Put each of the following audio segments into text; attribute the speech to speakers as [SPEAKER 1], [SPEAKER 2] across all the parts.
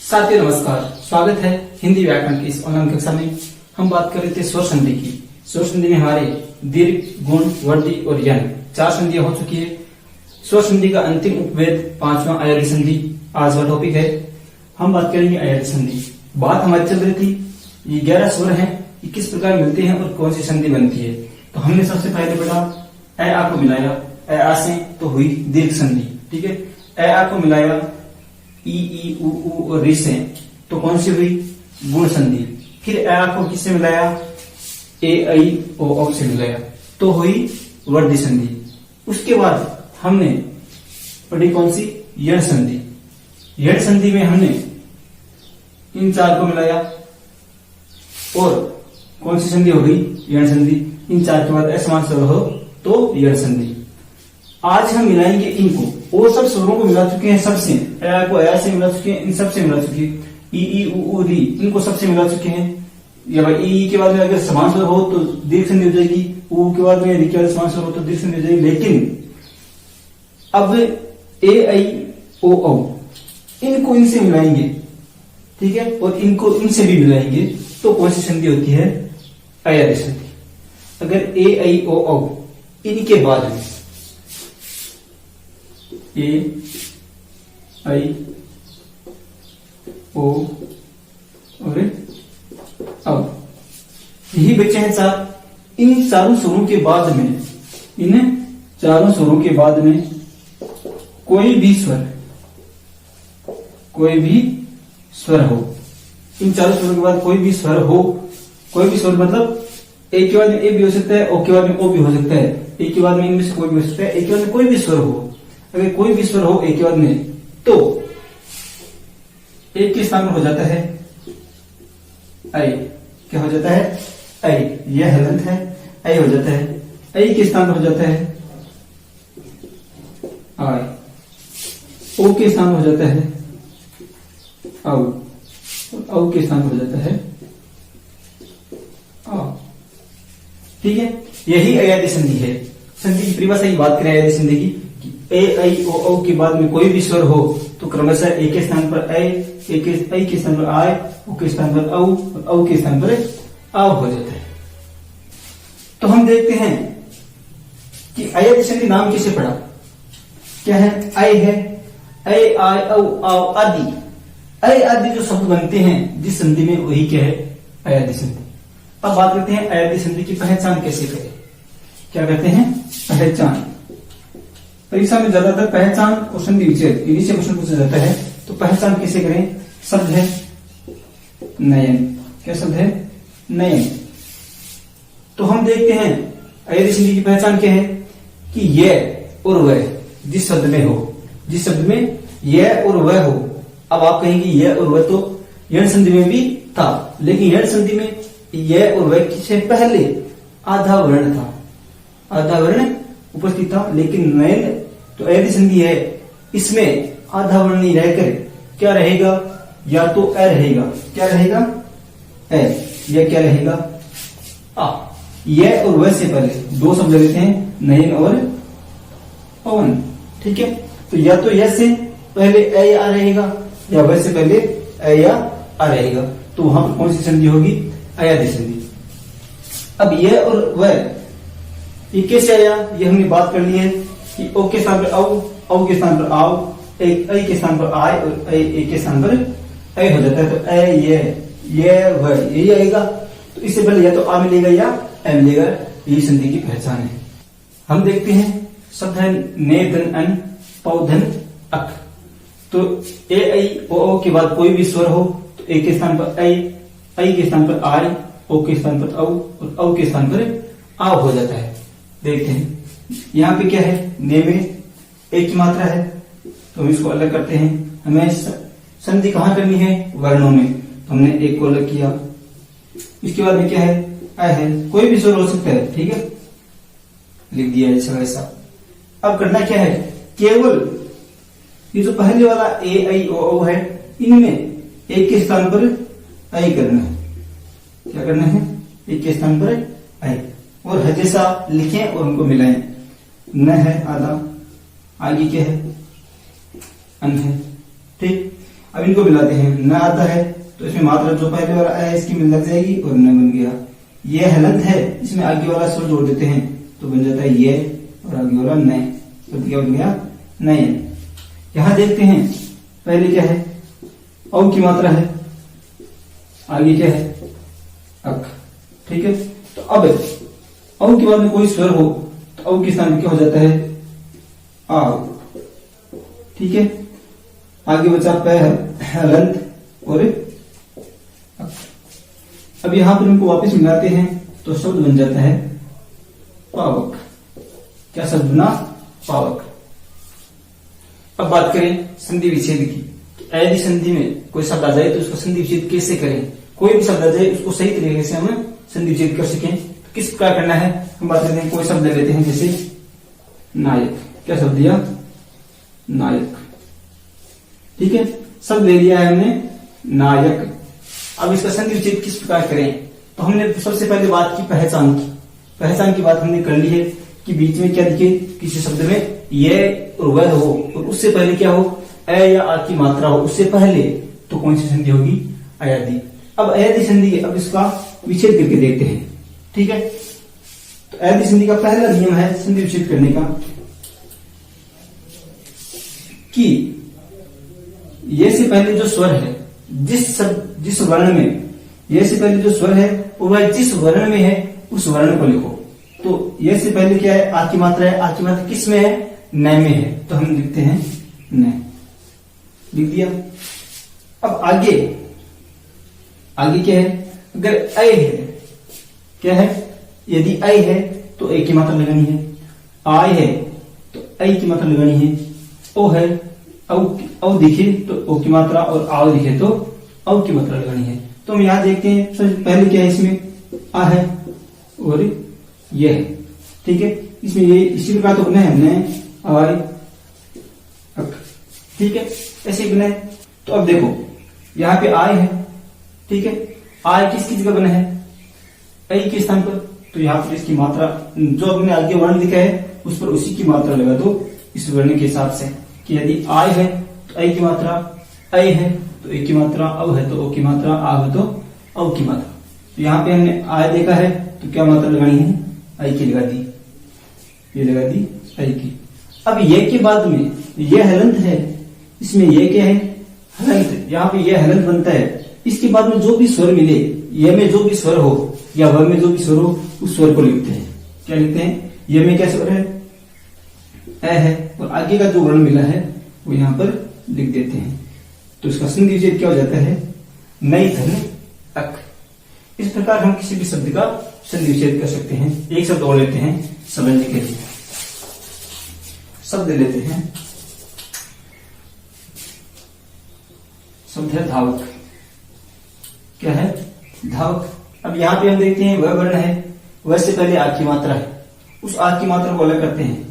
[SPEAKER 1] साथियों नमस्कार, स्वागत है हिंदी व्याकरण की इस ऑनलाइन कक्षा में। हम बात कर रहे थे स्वर संधि की। स्वर संधि में हमारे दीर्घ, गुण, वर्दी और यन 4 संधियां हो चुकी है। स्वर संधि का अंतिम उपवेद 5वां अयादी संधि आज का टॉपिक है। हम बात करेंगे अयादी संधि। बात हमारी चल रही थी ये 11 स्वर हैं, ये किस प्रकार मिलते हैं और कौन सी संधि बनती है। तो हमने सबसे पहले पढ़ा ए आ को मिलाया, ए आ से तो हुई दीर्घ संधि, ठीक है। ए आ को मिलाया ई उ और री से तो कौन सी हुई गुण संधि। फिर ए आ को किससे मिलाया, ए ऐ ओ औ से मिलाया तो हुई वर्दी संधि। उसके बाद हमने पढ़ी कौन सी यण संधि। यण संधि में हमने इन 4 को मिलाया और कौन सी संधि हो गई यण संधि। इन 4 के बाद असमान स्वर हो तो यण संधि। आज हम मिलाएंगे इनको, वो सब स्वरों को मिला चुके हैं सबसे। ए को ए से मिला चुके हैं, इन सबसे मिला चुके हैं। ई उ री इनको सबसे मिला चुके हैं। या भाई ई के बाद में अगर समान स्वर हो तो दीर्घ संधि हो जाएगी, उ के बाद में री के बाद समान स्वर हो तो दीर्घ संधि हो जाएगी। लेकिन अब ए ऐ ओ औ इनको इनसे मिलाएंगे, ठीक है, और इनको इनसे भी मिलाएंगे तो कौन सी संधि होती है अयादी संधि। अगर ए ऐ ओ औ इनके बाद में ए ऐ ओ और औ यही बच्चे हैं 4। इन चारों स्वरों के बाद में कोई भी स्वर हो, इन चारों स्वरों के बाद कोई भी स्वर हो, कोई भी स्वर मतलब ए के बाद में ए भी हो सकता है, ओ के बाद में ओ भी हो सकता है, ए के बाद में इनमें से कोई भी हो सकता है, ए के बाद में कोई भी स्वर हो। अगर कोई भी स्वर हो ए के बाद में तो ए के स्थान पर हो जाता है ऐ। क्या हो जाता है ऐ, यह हलंत है, ऐ हो जाता है। ऐ के स्थान पर हो जाता है आय, ओ के स्थान पर हो जाता है औ, औ के स्थान पर हो जाता है आ। ठीक है, यही अयादी संधि है। संधि की परिभाषा की बात करें अयादी संधि की, ए ऐ ओ औ के बाद में कोई भी स्वर हो तो क्रमशः ए के स्थान पर ऐ, ऐ के स्थान पर आय, ओ के स्थान पर औ, औ के स्थान पर आव हो जाता है। तो हम देखते हैं कि अयादी संधि नाम किसे पड़ा, क्या है ऐ है, ऐ आय औ आव आदि। ऐ आदि जो शब्द बनते हैं जिस संधि में वही क्या है अयादी संधि। अब बात करते हैं अयादी संधि की पहचान कैसे करें। क्या कहते हैं पहचान। परीक्षा में ज्यादातर पहचान और संधि विच्छेद इन्हीं से क्वेश्चन पूछा जाता है। तो पहचान कैसे करें। शब्द है नयन। क्या शब्द है नयन। तो हम देखते हैं अयादी संधि की पहचान क्या है कि यह और वह जिस शब्द में हो, जिस शब्द में यह और वह हो। अब आप कहेंगे यह और वह तो यण संधि में भी था, लेकिन यण संधि में यह और वह से पहले आधा वर्ण था, आधा वर्ण उपस्थित था। लेकिन नयन तो अयादी संधि है, इसमें आधा वर्ण नहीं रहकर क्या रहेगा, या तो अ रहेगा। क्या रहेगा ए, या क्या रहेगा आ। यह और वह से पहले 2 शब्द लेते हैं नयन और पवन, ठीक है। तो या तो यह से पहले ए आ रहेगा या वह से पहले ए या आ रहेगा। तो वहां कौन सी संधि होगी अयादी संधि। अब यह और वह ये कैसे आया, ये हमने बात कर ली है कि ओ के स्थान पर औ के स्थान पर आव, ऐ के स्थान पर आय और ए के स्थान पर ऐ हो जाता है। तो ऐ ये वह यही आएगा। तो इससे पहले या तो आ मिलेगा या ऐ मिलेगा। यही संधि की पहचान है। हम देखते हैं शब्द है ने धन अन पौ धन अक। तो ए ऐ ओ औ के बाद कोई भी स्वर हो तो ए के स्थान पर ऐ के स्थान पर आय, ओ के स्थान पर औ और औ के स्थान पर आव हो जाता है। देखते हैं यहाँ पे क्या है, ने में एक की मात्रा है तो हम इसको अलग करते हैं। हमें संधि कहाँ करनी है वर्णों में, तो हमने एक को अलग किया। इसके बाद में क्या है अ है, कोई भी स्वर हो सकता है, ठीक है, लिख दिया ऐसा वैसा। अब करना क्या है, केवल ये जो पहले वाला ए ऐ ओ औ है इनमें एक के स्थान पर ऐ करना है। क्या करना है, एक के स्थान पर ऐ और हजैसा लिखें और उनको मिलाएं। न है आधा, आगे क्या है अन है, ठीक। अब इनको मिलाते हैं, न आता है तो इसमें मात्रा जो पहले वाला है इसकी मिल लग जाएगी और न बन गया। ये हलंत है, इसमें आगे वाला स्वर जोड़ देते हैं तो बन जाता है ये और आगे वाला नए, तो क्या बन गया नए। यहां देखते हैं पहले क्या है, औ की मात्रा है, आगे क्या है अक, ठीक है। तो अब औ के बाद में कोई स्वर हो तो औ के स्थान क्या हो जाता है आ, ठीक है। आगे बचा प है हलंत और अक। अब यहां पर इनको वापस मिलाते हैं तो शब्द बन जाता है पावक। क्या शब्द बना पावक। अब बात करें संधि विच्छेद की। यदि संधि में कोई शब्द आ जाए तो उसका संधि विच्छेद कैसे करें, कोई भी शब्द आ जाए उसको सही तरीके से हम संधि विच्छेद कर सकें तो किस प्रकार करना है। हम बात करते हैं, कोई शब्द ले लेते हैं जैसे नायक। क्या शब्द दिया नायक, ठीक है, शब्द ले लिया है हमने नायक। अब इसका संधि विच्छेद किस प्रकार करें, तो हमने सबसे पहले बात की पहचान की। पहचान की बात हमने कर ली है कि बीच में क्या दिखे, किसी शब्द में ये और वह हो और उससे पहले क्या हो ए या आ की मात्रा हो उससे पहले, तो कौन सी संधि होगी अयादी। अब अयादी संधि, अब इसका विच्छेद करके देखते हैं, ठीक है। तो अयादी संधि का पहला नियम है संधि विच्छेद करने का कि ये से पहले जो स्वर है, जिस वर्ण में ये से पहले जो स्वर है वह जिस वर्ण में है उस वर्ण को लिखो। तो ये से पहले क्या है आ की मात्रा है, आ की मात्रा किस में है न में है, तो हम लिखते हैं न, लिख दिया। अब आगे क्या है, अगर ऐ है, क्या है, यदि ऐ है तो ए की मात्रा लगानी है, आय है तो ऐ की मात्रा लगानी है, ओ है औ दिखे तो ओ की मात्रा और आओ दिखे तो औ की मात्रा लगानी है। तो हम यहां देखते हैं सबसे पहले क्या है, इसमें आ है और ये है, ठीक है। इसमें ये इसी प्रकार तो बना है हमने आय अक, ठीक है, ऐसे ही बना है। तो अब देखो यहाँ पे आय है, ठीक है, आय किसकी जगह बना है ऐ के स्थान पर, तो यहाँ पर इसकी मात्रा जो हमने आगे वर्ण लिखा है उस पर उसी की मात्रा लगा दो इस वर्ण के हिसाब से, कि यदि आय है तो ऐ की मात्रा, ऐ है तो ए की मात्रा, औ है तो ओ की मात्रा, आ है तो औ की मात्रा। तो यहाँ पे हमने आय देखा है तो क्या मात्रा लगानी है ऐ की लगा दी, ये लगा दी ऐ की। अब ये के बाद में ये हलंत है, इसमें ये क्या है हलंत, यहाँ पे ये हलंत बनता है। इसके बाद में जो भी स्वर मिले, ये में जो भी स्वर हो या व में जो भी स्वर हो उस स्वर को लिखते हैं। क्या लिखते हैं, ये में क्या स्वर है ए है और आगे का जो वर्ण मिला है वो यहाँ पर लिख देते हैं। तो इसका संधि विच्छेद क्या हो जाता है नई धन अक। इस प्रकार हम किसी भी शब्द का संधि विच्छेद कर सकते हैं। एक शब्द और लेते हैं समझने के लिए, शब्द लेते हैं, शब्द है धावक। क्या है धावक। अब यहाँ पे हम देखते हैं वह वर्ण है, वह से पहले आ की मात्रा है, उस आ की मात्रा को अलग करते हैं,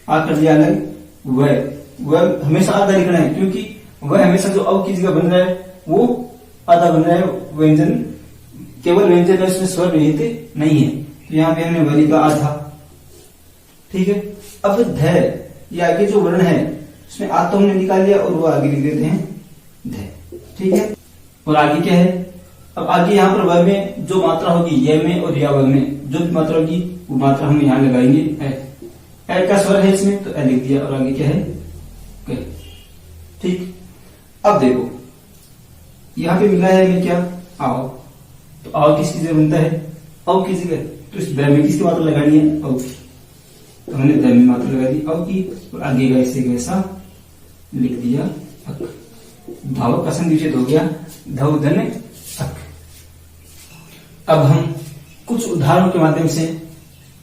[SPEAKER 1] आ कर दिया अलग, वह हमेशा आधा लिखना है क्योंकि वह हमेशा जो अव की जगह बन रहा है वो आधा बन रहा है, व्यंजन केवल व्यंजन है, उसमें स्वर निहित नहीं है। तो यहाँ पे हमने वह लिखा आधा, ठीक है। अब ध, ये आगे जो वर्ण है उसमें आ तो हमने निकाल लिया और वो आगे लिख देते हैं ध, ठीक है। और आगे क्या है, अब आगे यहाँ पर व में जो मात्रा होगी ये में और या व में जो भी मात्रा होगी वो मात्रा हम यहाँ लगाएंगे ए का स्वर है इसमें तो ए लिख दिया और आगे क्या है क, ठीक। अब देखो यहाँ पे मिला है हमें क्या आओ, तो आओ किसकी जगह बनता है औ की जगह, तो इस ब में किसकी मात्रा लगानी है औ की, तो हमने द में मात्रा लगा दी औ की और आगे का ऐसे वैसा लिख दिया अक। धावक का संधि विच्छेद हो गया धव धन अक। अब हम कुछ उदाहरणों के माध्यम से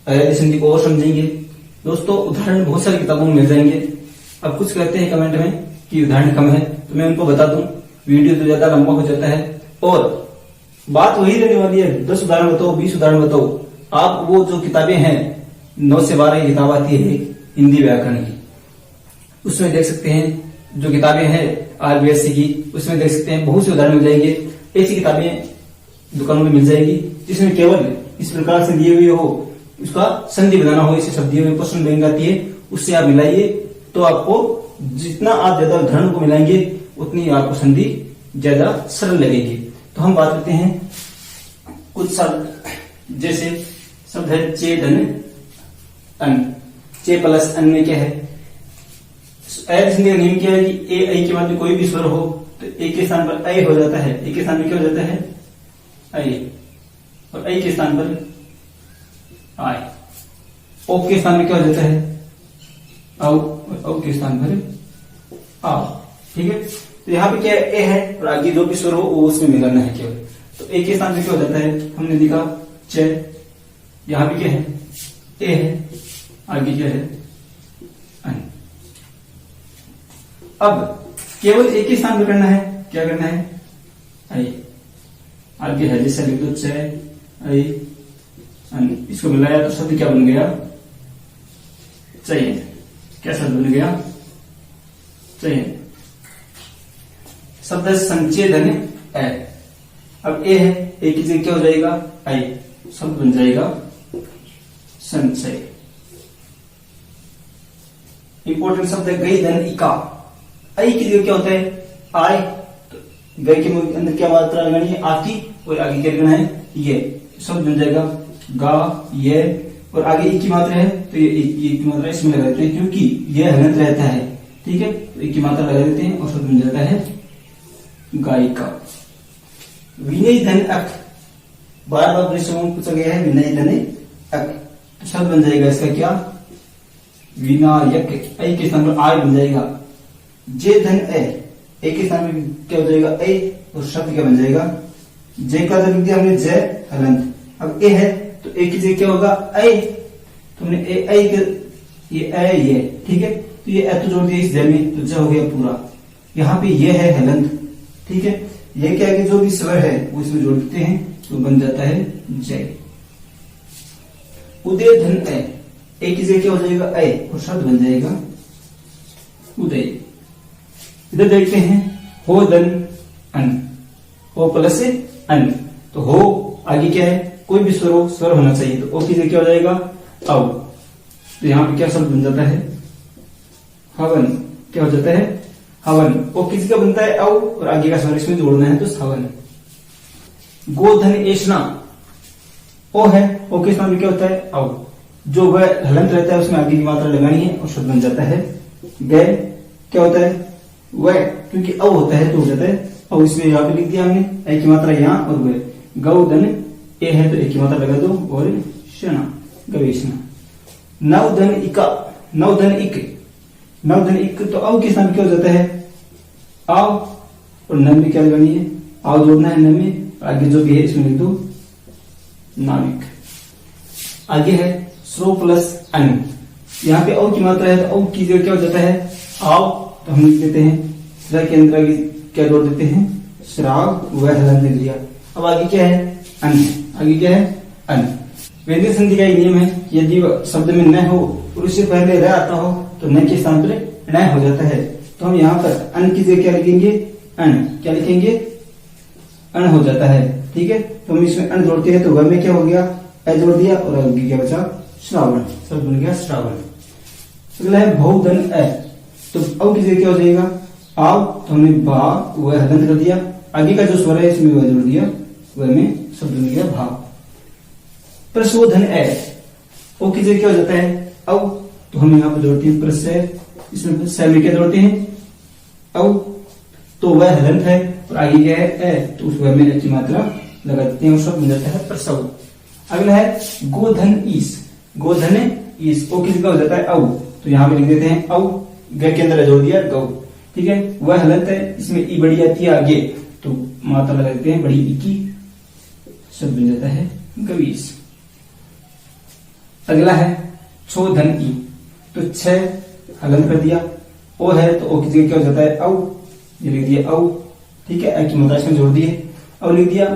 [SPEAKER 1] अयादी संधि को और समझेंगे। दोस्तों उदाहरण बहुत सारी किताबों में मिल जाएंगे। अब कुछ कहते हैं कमेंट में कि उदाहरण कम है, तो मैं उनको बता दूं वीडियो तो ज्यादा लंबा हो जाता है और बात वही रहने वाली है। 10 उदाहरण बताओ, 20 उदाहरण बताओ। आप वो जो किताबें हैं 9 से 12 किताब आती है हिंदी व्याकरण की, उसमें देख सकते हैं। जो किताबें हैं RBSC की उसमें देख सकते हैं, बहुत से उदाहरण मिल जाएंगे। ऐसी किताबें दुकानों में मिल जाएगी जिसमें केवल इस प्रकार से दिए हुए हो, उसका संधि बनाना हो, इसे शब्दियों में प्रश्न बैंक आती है, उससे आप मिलाइए। तो आपको जितना आप ज्यादा उदाहरण को मिलाएंगे उतनी आपको संधि ज्यादा सरल लगेगी। तो हम बात करते हैं कुछ शब्द, जैसे शब्द है चे धन अन। चे प्लस अन में क्या है, संधि का नियम क्या है कि ए आई के बाद में कोई भी स्वर हो तो ए के स्थान पर ऐ हो जाता है, ए के स्थान में क्या हो जाता है ऐ, और ऐ के स्थान पर आय। ओ के स्थान में क्या हो जाता है औ, और औ के स्थान पर आ। ठीक है, तो यहाँ पे क्या ए है और आगे जो भी स्वर हो वो उसमें मिलाना है केवल। तो ए के स्थान में क्या हो जाता है, हमने देखा च, यहाँ पे क्या है ए है, आगे क्या है अन। अब केवल एक ही स्थान पर करना है, क्या करना है आई। आगे है जैसे लिख दो च आई अन, इसको मिलाया तो शब्द क्या बन गया चयन। क्या शब्द बन गया चयन। शब्द संचेदन है। अब ए है, ए की जगह क्या हो जाएगा आई, शब्द बन जाएगा संचय। इंपॉर्टेंट शब्द है गई धन इका। आई की जगह क्या होता है आय, तो गई के अंदर क्या मात्रा लगानी है आकी, और आगे क्या करना है ये, शब्द बन जाएगा गा ये, और आगे एक की मात्रा है तो ये एक की मात्रा इसमें लगा देते हैं क्योंकि ये हलंत रहता है। ठीक है, तो एक की मात्रा लगा देते हैं और शब्द बन जाता है गायिका। विनय धन अक, बार बार प्रश्न पूछा गया है विनय धन अक, तो शब्द बन जाएगा इसका क्या विनायक। ऐ के स्थान पर आय बन जाएगा। जे धन ए के स्थान में क्या हो जाएगा ऐ, और शब्द क्या बन जाएगा जे का लिख दिया हमने जय हलंत। अब ए है तो ए की जगह क्या होगा ऐ, तो हमने ए ऐ ये ऐ ये। ठीक है, तो ये ऐ तो जोड़ दिया इस जय में, तो ज हो गया पूरा। यहाँ पे ये है हलंत। ठीक है, ये क्या है कि जो भी स्वर है वो इसमें जोड़ देते हैं तो बन जाता है जय। उदय धन ए की जगह क्या हो जाएगा ऐ, और शब्द बन जाएगा उदय। इधर देखते हैं हो धन अन, हो प्लस अन, तो हो आगे क्या है कोई भी स्वर हो, स्वर होना चाहिए, तो ओ की जगह क्या हो जाएगा औ। तो यहाँ पे क्या शब्द बन जाता है हवन। क्या हो जाता है हवन। ओ किसी का बनता है औ, और आगे का स्वर इसमें जोड़ना है तो हवन। गोधन एषणा, ओ है, ओ के स्थान में क्या होता है औ, जो वह हलंत रहता है उसमें आगे की मात्रा लगानी है और शब्द बन जाता है गै। क्या होता है वह, क्योंकि औ होता है तो हो जाता है औ, इसमें यहाँ पे लिख दिया हमने ए की मात्रा यहाँ और वह। गौधन ए है तो एक की मात्रा लगा दो और शना गवेषणा। नवधन इका, नवधन इक, नवधन इक, तो औ के स्थान क्या हो जाता है आओ, और न में क्या लगानी है आओ जोड़ना है न में, आगे जो भी है इसमें लिख दो नाविक। आगे है स्रो प्लस अन, यहाँ पे औ की मात्रा है तो औ की जगह क्या हो जाता है आओ, तो हम लिख देते हैं श्रा के अंदर आगे क्या जोड़ देते हैं श्राव, वह हलन लिख दिया। अब आगे क्या है अन, आगे क्या है अन। व्यंजन संधि का एक नियम है कि यदि शब्द में न हो और उससे पहले रह आता हो तो न के स्थान पर न हो जाता है। तो हम यहाँ पर अन की जगह क्या लिखेंगे अन, क्या लिखेंगे अन हो जाता है। ठीक है, तो हम इसमें अन जोड़ते हैं तो वह में क्या हो गया ऐ जोड़ दिया, और आगे क्या बचा श्रावण, शब्द बन गया श्रावण। अगला है बहुधन ए, तो औ की जगह क्या हो जाएगा आओ, तो हमने बा वह हलंत कर दिया, आगे का जो स्वर है इसमें वह जोड़ दिया, वह में शब्द बन गया भाव। प्रशोधन ए, ओ की जगह क्या हो जाता है औ, तो हम यहाँ पर जोड़ते हैं प्रशय, इसमें स में क्या जोड़ते हैं औ, तो वह हलंत है और आगे क्या है ए, तो उस वह में ए की मात्रा लगा देते हैं और शब्द बन जाता है प्रसव। अगला है गोधन ईस, गोधन ईस, ओ की जगह हो जाता है औ, तो यहाँ पे लिख देते हैं औ, ग के अंदर जोड़ दिया गौ। ठीक है, वह हलंत है, इसमें ई बड़ी आती है आगे तो मात्रा लगा देते हैं बड़ी ई की, शब्द बन जाता है गवीस। अगला है छोधन ई, तो छ हलंत कर दिया, ओ है तो ओ की जगह क्या हो जाता है औ, ये लिख दिया औ। ठीक है, ए की मात्रा इसमें जोड़ दिए और लिख दिया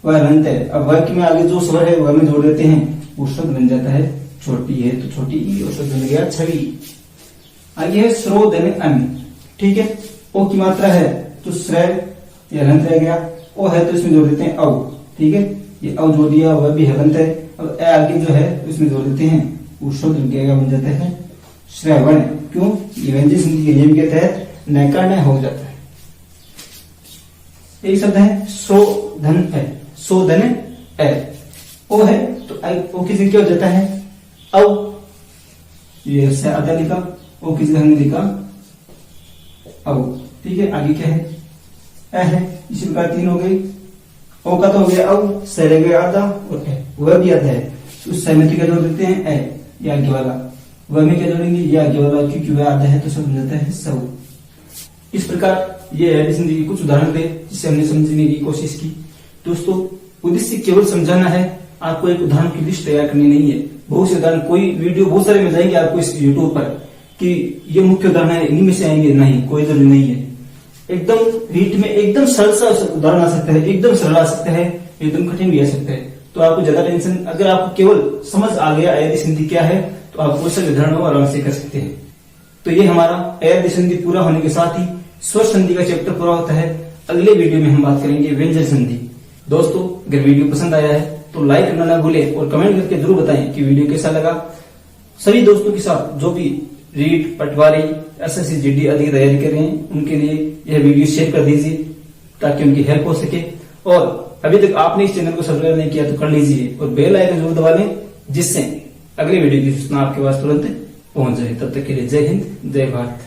[SPEAKER 1] वह हलंत है। अब वह में आगे जो स्वर है वह में जोड़ देते हैं, वो शब्द बन जाता है छोटी है तो छोटी ई, और शब्द बन गया छवि। आगे है श्रोधन अन। ठीक है, ओ की मात्रा है तो श्रय ये हलंत रह गया, ओ है तो इसमें जोड़ देते हैं औ। ठीक है, ये औ जोड़ दिया, वह भी हलंत है। अब ए आगे जो है इसमें जोड़ देते हैं, वो शब्द बन जाता है श्रवण। क्यों, ये व्यंजन संधि के नियम के तहत न का न हो जाता है। एक शब्द है शोधन है, शोधन है, ओ है तो ओ की जगह क्या हो जाता है औ, ये से आधा लिखा, ओ की जगह हमने लिखा औ। ठीक है, आगे क्या है ए है, इसी प्रकार 3 हो गई, ओ का तो हो गया औ, से रह गया आधा और ए, वह भी आधा है, उस से में क्या जोड़ देते हैं ए, ये आगे वाला, वह में क्या जोड़ेंगे ये आगे वाला, क्योंकि वह आधा है तो सब हो जाता है सौ। इस प्रकार ये है संधि की कुछ उदाहरण थे जिसे हमने समझने की कोशिश की। दोस्तों उद्देश्य केवल समझाना है, आपको एक उदाहरण की लिस्ट तैयार करनी नहीं है। बहुत से उदाहरण, कोई वीडियो बहुत सारे मिल जाएंगे आपको इस यूट्यूब पर कि ये मुख्य उदाहरण है, इन्हीं में से आएंगे, नहीं, कोई जरूरी नहीं है। एकदम रीट में एकदम सरल सा उदाहरण आ सकता है, एकदम सरल आ सकता है, एकदम कठिन भी आ सकता है। तो आपको ज्यादा टेंशन, अगर आपको केवल समझ आ गया अयदि संधि क्या है तो आप वो सब उदाहरण आराम से कर सकते हैं। तो ये हमारा अयदि संधि पूरा होने के साथ ही स्वर संधि का चैप्टर पूरा होता है। अगले वीडियो में हम बात करेंगे व्यंजन संधि। दोस्तों अगर वीडियो पसंद आया है तो लाइक करना ना भूलें और कमेंट करके जरूर बताएं कि वीडियो कैसा लगा। सभी दोस्तों के साथ जो भी रीट, पटवारी, एसएससी, जीडी आदि की तैयारी कर रहे हैं उनके लिए यह वीडियो शेयर कर दीजिए ताकि उनकी हेल्प हो सके। और अभी तक आपने इस चैनल को सब्सक्राइब नहीं किया तो कर लीजिए और बेल आइकन जरूर दबा लें जिससे अगले वीडियो की सूचना आपके पास तुरंत पहुंच जाए। तब तक के लिए जय हिंद, जय भारत।